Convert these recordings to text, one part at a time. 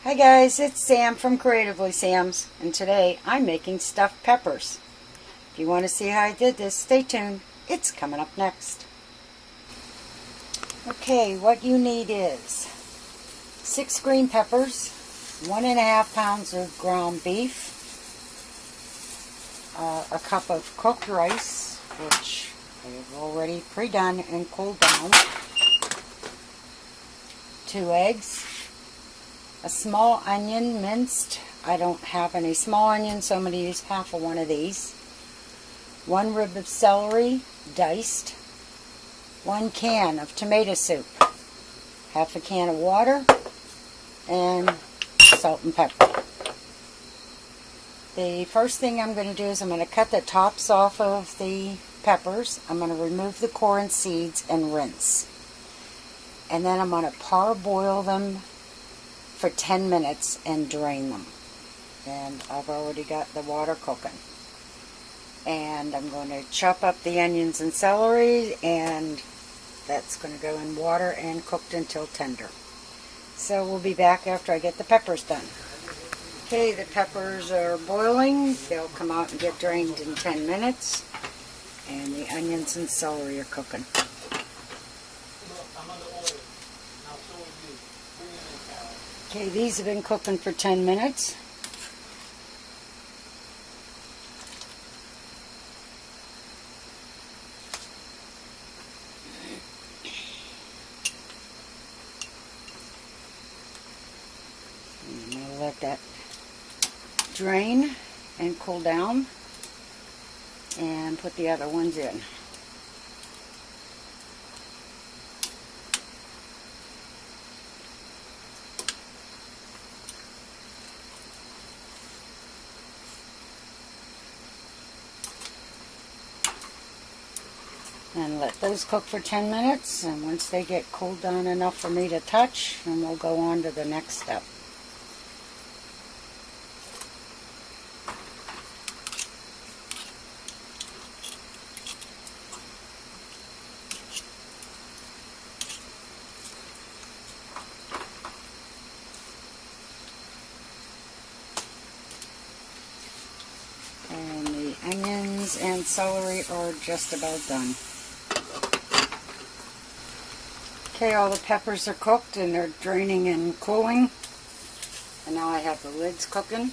Hi guys, it's Sam from Creatively Sam's, and today I'm making stuffed peppers. If you want to see how I did this, stay tuned. It's coming up next. Okay, what you need is 6 green peppers, 1.5 pounds of ground beef, a cup of cooked rice, which I've already pre-done and cooled down, 2 eggs, a small onion minced. I don't have any small onions, so I'm going to use half of one of these. 1 rib of celery, diced. 1 can of tomato soup. Half a can of water. And salt and pepper. The first thing I'm going to do is I'm going to cut the tops off of the peppers. I'm going to remove the core and seeds and rinse. And then I'm going to parboil them for 10 minutes and drain them. And I've already got the water cooking. And I'm going to chop up the onions and celery, and that's going to go in water and cooked until tender. So we'll be back after I get the peppers done. Okay, the peppers are boiling. They'll come out and get drained in 10 minutes. And the onions and celery are cooking. Okay, these have been cooking for 10 minutes. I'm going to let that drain and cool down and put the other ones in. And let those cook for 10 minutes, and once they get cooled down enough for me to touch, then we'll go on to the next step. And the onions and celery are just about done. Okay, all the peppers are cooked and they're draining and cooling. And now I have the lids cooking.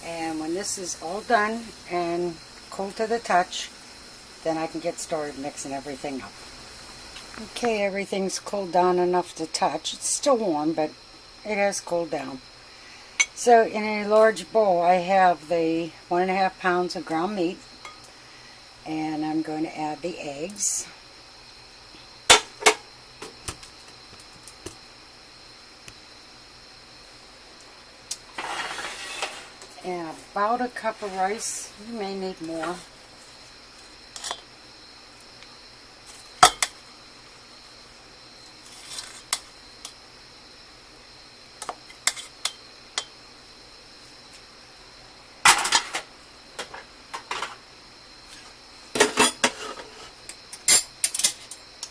And when this is all done and cool to the touch, then I can get started mixing everything up. Okay, everything's cooled down enough to touch. It's still warm, but it has cooled down. So in a large bowl, I have the 1.5 pounds of ground meat. And I'm going to add the eggs. And about a cup of rice. You may need more.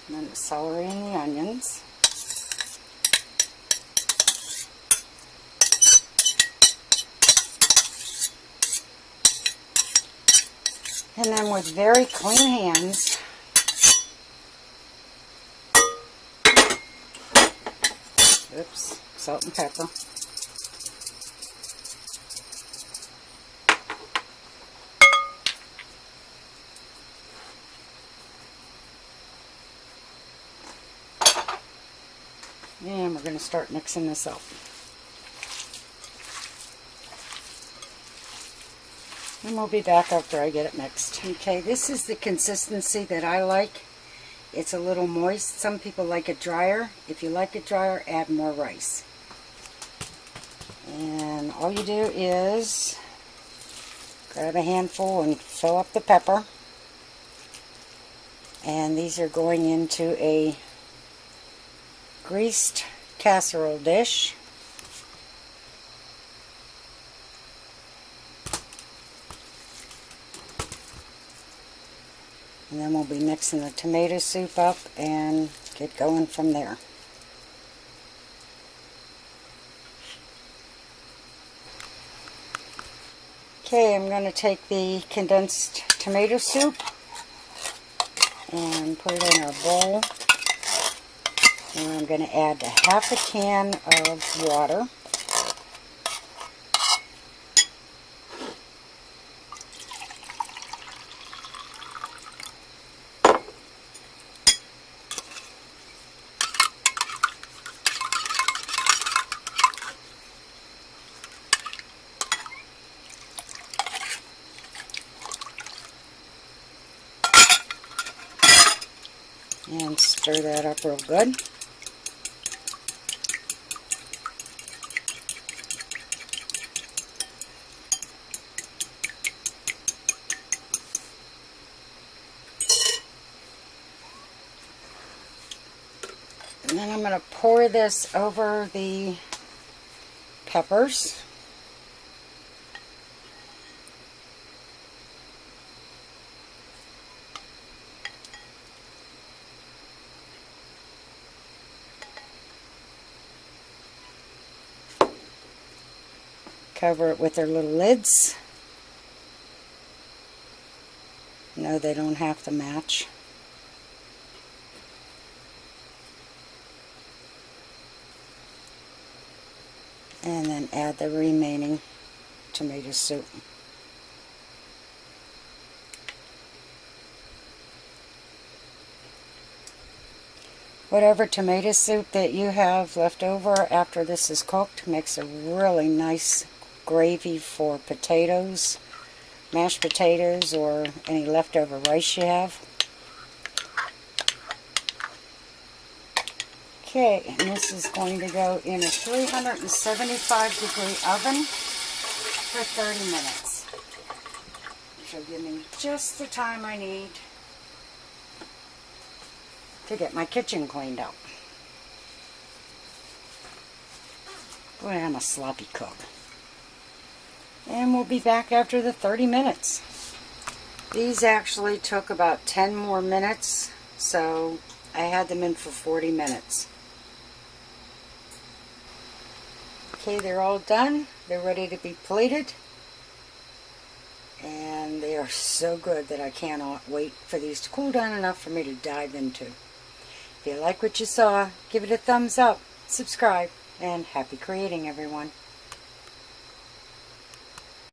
And then the celery and the onions. And then with very clean hands, oops, salt and pepper. And we're going to start mixing this up. And we'll be back after I get it mixed. Okay, this is the consistency that I like. It's a little moist. Some people like it drier. If you like it drier, add more rice. And all you do is grab a handful and fill up the pepper. And these are going into a greased casserole dish. And then we'll be mixing the tomato soup up and get going from there. Okay, I'm going to take the condensed tomato soup and put it in our bowl. And I'm going to add half a can of water. And stir that up real good. And then I'm going to pour this over the peppers. Cover it with their little lids. No, they don't have to match. And then add the remaining tomato soup. Whatever tomato soup that you have left over after this is cooked makes a really nice gravy for potatoes, mashed potatoes, or any leftover rice you have. Okay, and this is going to go in a 375 degree oven for 30 minutes. Which will give me just the time I need to get my kitchen cleaned up. Boy, I'm a sloppy cook. And we'll be back after the 30 minutes. These actually took about 10 more minutes, so I had them in for 40 minutes. Okay, they're all done. They're ready to be plated. And they are so good that I cannot wait for these to cool down enough for me to dive into. If you like what you saw, give it a thumbs up, subscribe, and happy creating, everyone.